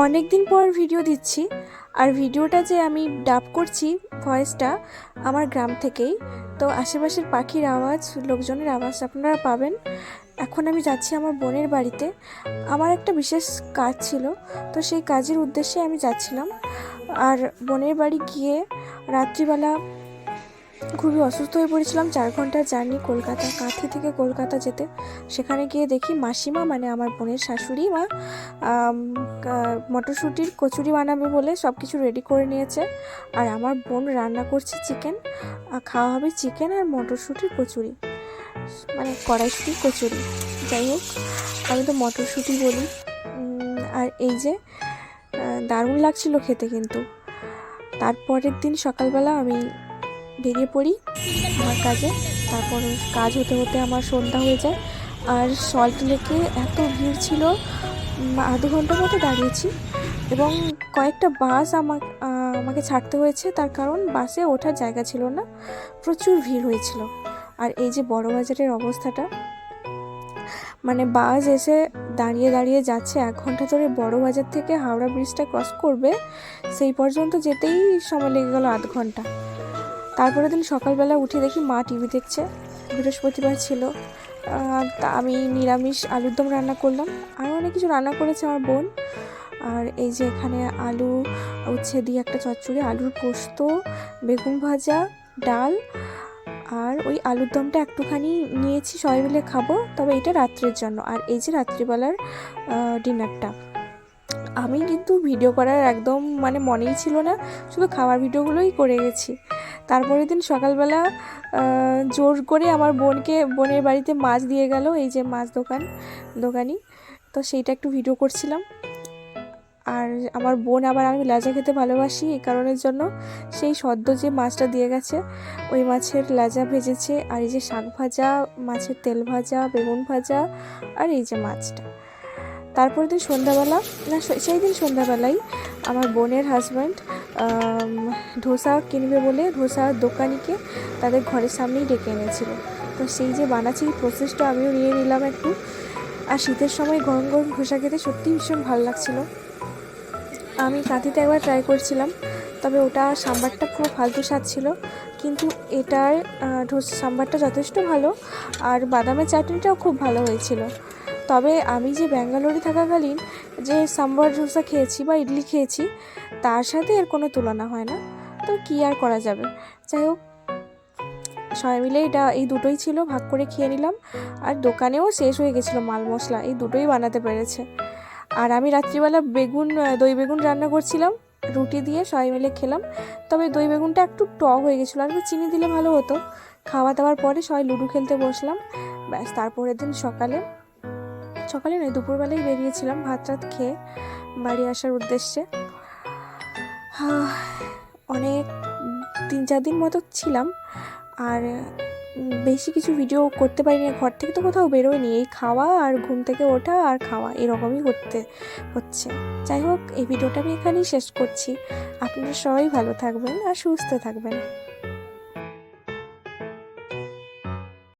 অনেক দিন পর ভিডিও দিচ্ছি, আর ভিডিওটা যে আমি ডাব করছি ভয়েসটা আমার গ্রাম থেকেই। তো আশেপাশের পাখির আওয়াজ, লোকজনের আওয়াজ আপনারা পাবেন। এখন আমি যাচ্ছি আমার বোনের বাড়িতে। আমার একটা বিশেষ কাজ ছিল, তো সেই কাজের উদ্দেশ্যে আমি যাচ্ছিলাম। আর বোনের বাড়ি গিয়ে রাত্রিবেলা খুবই অসুস্থ হয়ে পড়েছিলাম। 4 ঘন্টার জার্নি কলকাতা, কাঁথি থেকে কলকাতা যেতে। সেখানে গিয়ে দেখি মাসিমা, মানে আমার বোনের শাশুড়ি মা, মটরশুঁটির কচুরি বানাবে বলে সব কিছু রেডি করে নিয়েছে। আর আমার বোন রান্না করছে চিকেন, খাওয়া হবে চিকেন আর মটরশুঁটির কচুরি, মানে কড়াইশুঁটির কচুরি। যাই হোক, আমি তো মটরশুঁটি বলি। আর এই যে দারুণ লাগছিল খেতে। কিন্তু তারপরের দিন সকালবেলা আমি বেরিয়ে পড়ি আমার কাজে। তারপর কাজ হতে হতে আমার সন্ধ্যা হয়ে যায়। আর সল্ট লেকে এত ভিড় ছিল, আধ ঘন্টার মতো দাঁড়িয়েছি। এবং কয়েকটা বাস আমাকে ছাড়তে হয়েছে, তার কারণ বাসে ওঠার জায়গা ছিল না, প্রচুর ভিড় হয়েছিল। আর এই যে বড় বাজারের অবস্থাটা, মানে বাস এসে দাঁড়িয়ে দাঁড়িয়ে যাচ্ছে 1 ঘন্টা ধরে। বড় বাজার থেকে হাওড়া ব্রিজটা ক্রস করবে, সেই পর্যন্ত যেতেই সময় লেগে গেল আধ ঘন্টা। তারপরের দিন সকালবেলা উঠে দেখি মা টিভি দেখছে, বৃহস্পতিবার ছিল। আমি নিরামিষ আলুর দম রান্না করলাম, আরও অনেক কিছু রান্না করেছে আমার বোন। আর এই যে এখানে আলু উচ্ছে দিয়ে একটা চচ্চড়ি, আলুর পোস্ত, বেগুন ভাজা, ডাল। আর ওই আলুর দমটা একটুখানি নিয়েছি, সবাই মিলে খাবো, তবে এটা রাত্রের জন্য। আর এই যে রাত্রিবেলার ডিনারটা। আমি কিন্তু ভিডিও করার একদম মানে মনেই ছিল না, শুধু খাওয়ার ভিডিওগুলোই করে গেছি। তারপরের দিন সকালবেলা জোর করে আমার বোনের বাড়িতে মাছ দিয়ে গেল, এই যে মাছ দোকানি, তো সেইটা একটু ভিডিও করছিলাম। আর আমার বোন আবার, আমি লেজা খেতে ভালোবাসি, এই কারণের জন্য সেই সদ্য যে মাছটা দিয়ে গেছে ওই মাছের লেজা ভেজেছে। আর এই যে শাক ভাজা, মাছের তেল ভাজা, বেগুন ভাজা, আর এই যে মাছটা। তারপরের দিন সন্ধ্যাবেলা, না সেই দিন সন্ধ্যাবেলাই আমার বোনের হাজব্যান্ড ধোসা কিনবে বলে ধোসার দোকানিকে তাদের ঘরের সামনেই ডেকে এনেছিল। তো সেই যে বানাচ্ছি, এই প্রসেসটা আমিও নিয়ে নিলাম একটু। আর শীতের সময় গরম গরম ধোসা খেতে সত্যিই ভীষণ ভালো লাগছিল। আমি কাঁথিতে একবার ট্রাই করছিলাম, তবে ওটা সাম্বারটা পুরো ফালতু স্বাদ ছিল। কিন্তু এটার সাম্বারটা যথেষ্ট ভালো, আর বাদামের চাটনিটাও খুব ভালো হয়েছিল। তবে আমি যে ব্যাঙ্গালোরে থাকাকালীন যে সাম্বার ধোসা খেয়েছি বা ইডলি খেয়েছি, তার সাথে এর কোনো তুলনা হয় না। তো কী আর করা যাবে। যাই হোক, সবাই মিলে এই দুটোই ছিল, ভাগ করে খেয়ে নিলাম। আর দোকানেও শেষ হয়ে গেছিলো মাল মশলা, এই দুটোই বানাতে পেরেছে। আর আমি রাত্রিবেলা দই বেগুন রান্না করছিলাম রুটি দিয়ে, সবাই মিলে খেলাম। তবে দই বেগুনটা একটু টক হয়ে গেছিলো, আর একটু চিনি দিলে ভালো হতো। খাওয়া দাওয়ার পরে সবাই লুডো খেলতে বসলাম। ব্যাস, তারপরের দিন সকালে নয়, দুপুরবেলায় বেরিয়েছিলাম ভাত টাত খেয়ে বাড়ি আসার উদ্দেশ্যে। অনেক 3-4 দিন মতো ছিলাম। আর বেশি কিছু ভিডিও করতে পারিনি, ঘর থেকে তো কোথাও বেরোয়নি, এই খাওয়া আর ঘুম থেকে ওঠা আর খাওয়া এরকমই করতে হচ্ছে। যাই হোক, এই ভিডিওটা আমি এখানেই শেষ করছি। আপনারা সবাই ভালো থাকবেন আর সুস্থ থাকবেন।